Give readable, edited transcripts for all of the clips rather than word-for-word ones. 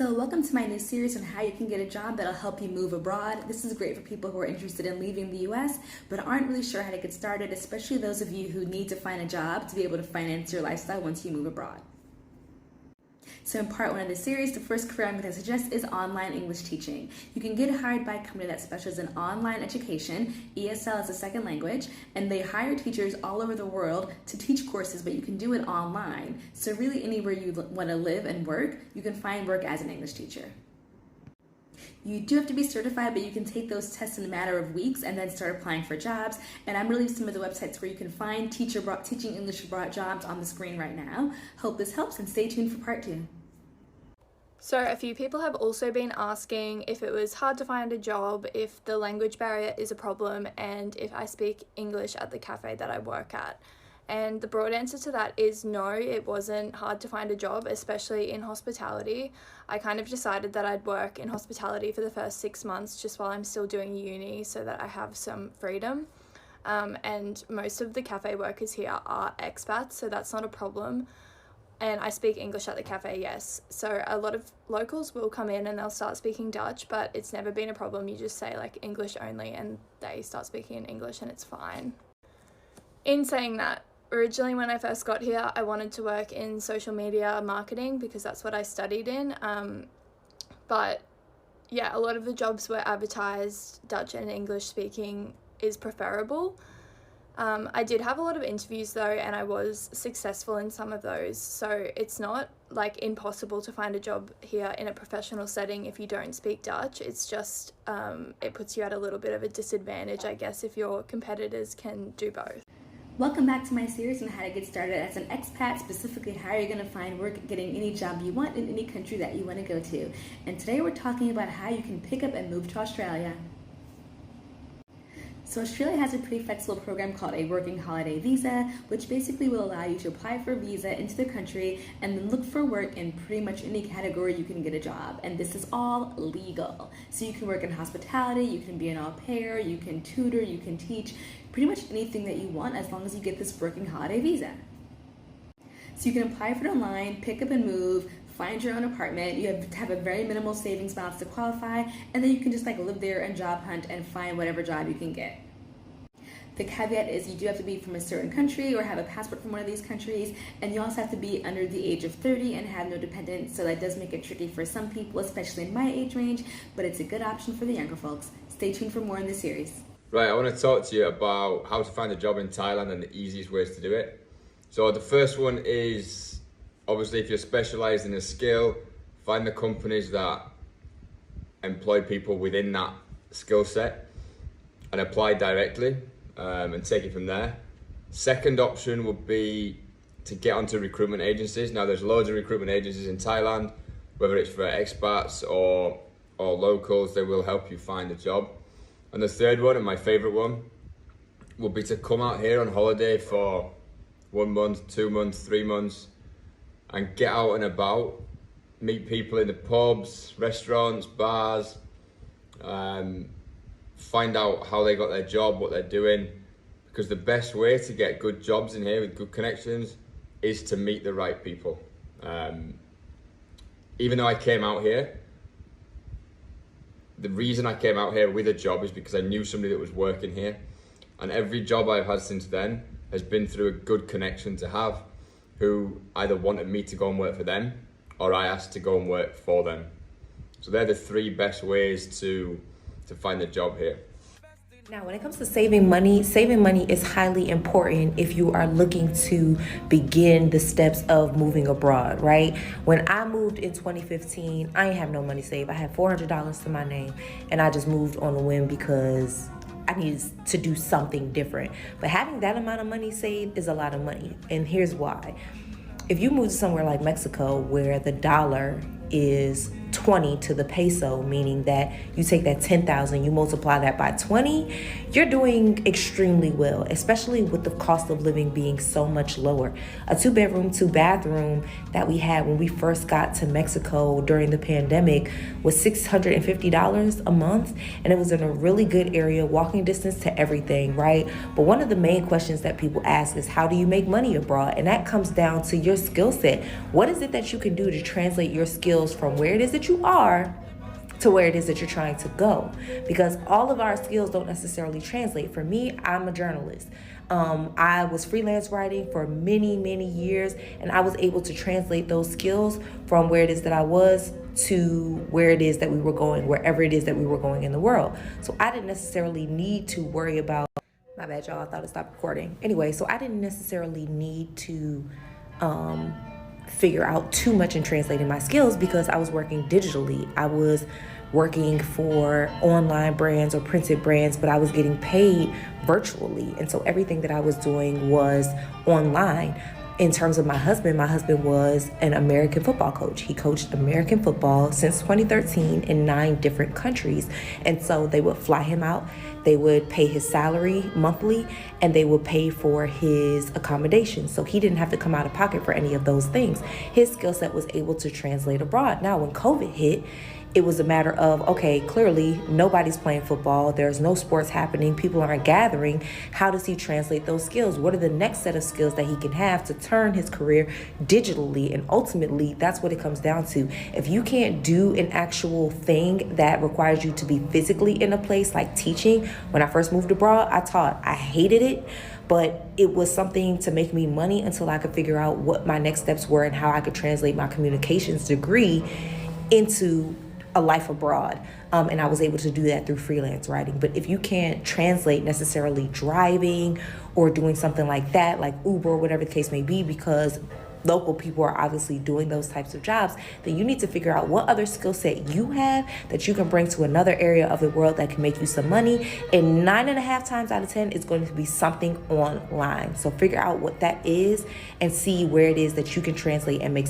So welcome to my new series on how you can get a job that'll help you move abroad. This is great for people who are interested in leaving the US but aren't really sure how to get started, especially those of you who need to find a job to be able to finance your lifestyle once you move abroad. So in part one of this series, the first career I'm going to suggest is online English teaching. You can get hired by a company that specializes in online education. ESL is a second language, and they hire teachers all over the world to teach courses, but you can do it online. So really anywhere you want to live and work, you can find work as an English teacher. You do have to be certified, but you can take those tests in a matter of weeks and then start applying for jobs. And I'm really some of the websites where you can find teaching English abroad jobs on the screen right now. Hope this helps, and stay tuned for part two. So a few people have also been asking if it was hard to find a job, if the language barrier is a problem, and if I speak English at the cafe that I work at. And the broad answer to that is no, it wasn't hard to find a job, especially in hospitality. I kind of decided that I'd work in hospitality for the first 6 months just while I'm still doing uni so that I have some freedom. And most of the cafe workers here are expats, so that's not a problem. And I speak English at the cafe, yes. So a lot of locals will come in and they'll start speaking Dutch, but it's never been a problem. You just say like English only and they start speaking in English and it's fine. In saying that, originally when I first got here, I wanted to work in social media marketing because that's what I studied in. But yeah, a lot of the jobs were advertised Dutch and English speaking is preferable. I did have a lot of interviews though, and I was successful in some of those, so it's not like impossible to find a job here in a professional setting if you don't speak Dutch. It's just it puts you at a little bit of a disadvantage, I guess, if your competitors can do both. Welcome back to my series on how to get started as an expat, specifically how you're going to find work getting any job you want in any country that you want to go to. And today we're talking about how you can pick up and move to Australia. So Australia has a pretty flexible program called a working holiday visa, which basically will allow you to apply for a visa into the country and then look for work in pretty much any category you can get a job. And this is all legal. So you can work in hospitality, you can be an au pair, you can tutor, you can teach, pretty much anything that you want as long as you get this working holiday visa. So you can apply for it online, pick up and move, find your own apartment. You have to have a very minimal savings balance to qualify, and then you can just like live there and job hunt and find whatever job you can get. The caveat is you do have to be from a certain country or have a passport from one of these countries, and you also have to be under the age of 30 and have no dependents, so that does make it tricky for some people, especially in my age range, but it's a good option for the younger folks. Stay tuned for more in this series. Right, I want to talk to you about how to find a job in Thailand and the easiest ways to do it. So the first one is, obviously, if you're specialised in a skill, find the companies that employ people within that skill set and apply directly and take it from there. Second option would be to get onto recruitment agencies. Now there's loads of recruitment agencies in Thailand, whether it's for expats or locals, they will help you find a job. And the third one, and my favourite one, would be to come out here on holiday for 1 month, 2 months, 3 months, and get out and about, meet people in the pubs, restaurants, bars, find out how they got their job, what they're doing, because the best way to get good jobs in here with good connections is to meet the right people. Even though I came out here, the reason I came out here with a job is because I knew somebody that was working here, and every job I've had since then has been through a good connection to have, who either wanted me to go and work for them or I asked to go and work for them. So they're the three best ways to find a job here. Now, when it comes to saving money is highly important if you are looking to begin the steps of moving abroad, right? When I moved in 2015, I didn't have no money saved. I had $400 to my name, and I just moved on a whim because I needed to do something different. But having that amount of money saved is a lot of money, and here's why. If you move to somewhere like Mexico where the dollar is 20 to the peso, meaning that you take that 10,000, you multiply that by 20, you're doing extremely well, especially with the cost of living being so much lower. A 2-bedroom, 2-bathroom that we had when we first got to Mexico during the pandemic was $650 a month, and it was in a really good area, walking distance to everything, right? But one of the main questions that people ask is, how do you make money abroad? And that comes down to your skill set. What is it that you can do to translate your skills from where it is that that you are to where it is that you're trying to go, because all of our skills don't necessarily translate. For me, I'm a journalist. I was freelance writing for many years, and I was able to translate those skills from where it is that I was to where it is that we were going, wherever it is that we were going in the world. So I didn't necessarily need to worry about, my bad y'all, I thought it stopped recording. Anyway, so I didn't necessarily need to figure out too much in translating my skills because I was working digitally. I was working for online brands or printed brands, but I was getting paid virtually. And so everything that I was doing was online. In terms of my husband was an American football coach. He coached American football since 2013 in 9 different countries. And so they would fly him out, they would pay his salary monthly, and they would pay for his accommodation. So he didn't have to come out of pocket for any of those things. His skill set was able to translate abroad. Now, when COVID hit, it was a matter of, okay, clearly nobody's playing football. There's no sports happening. People aren't gathering. How does he translate those skills? What are the next set of skills that he can have to turn his career digitally? And ultimately, that's what it comes down to. If you can't do an actual thing that requires you to be physically in a place, like teaching, when I first moved abroad, I taught. I hated it, but it was something to make me money until I could figure out what my next steps were and how I could translate my communications degree into a life abroad. And I was able to do that through freelance writing. But if you can't translate necessarily driving or doing something like that, like Uber or whatever the case may be, because local people are obviously doing those types of jobs, then you need to figure out what other skill set you have that you can bring to another area of the world that can make you some money. And 9.5 times out of 10, it's going to be something online. So figure out what that is and see where it is that you can translate and make.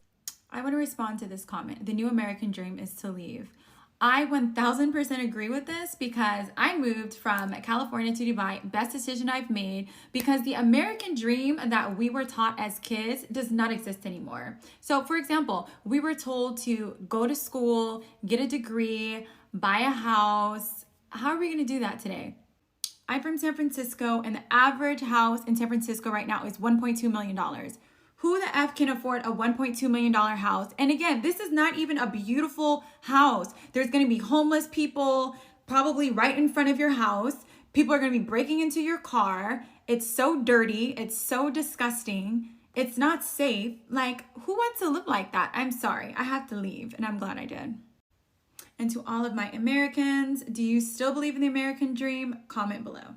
I want to respond to this comment. The new American dream is to leave. I 1000% agree with this because I moved from California to Dubai. Best decision I've made, because the American dream that we were taught as kids does not exist anymore. So for example, we were told to go to school, get a degree, buy a house. How are we going to do that today? I'm from San Francisco, and the average house in San Francisco right now is $1.2 million. Who the F can afford a $1.2 million house? And again, this is not even a beautiful house. There's gonna be homeless people probably right in front of your house. People are gonna be breaking into your car. It's so dirty, it's so disgusting. It's not safe. Like, who wants to live like that? I'm sorry, I have to leave, and I'm glad I did. And to all of my Americans, do you still believe in the American dream? Comment below.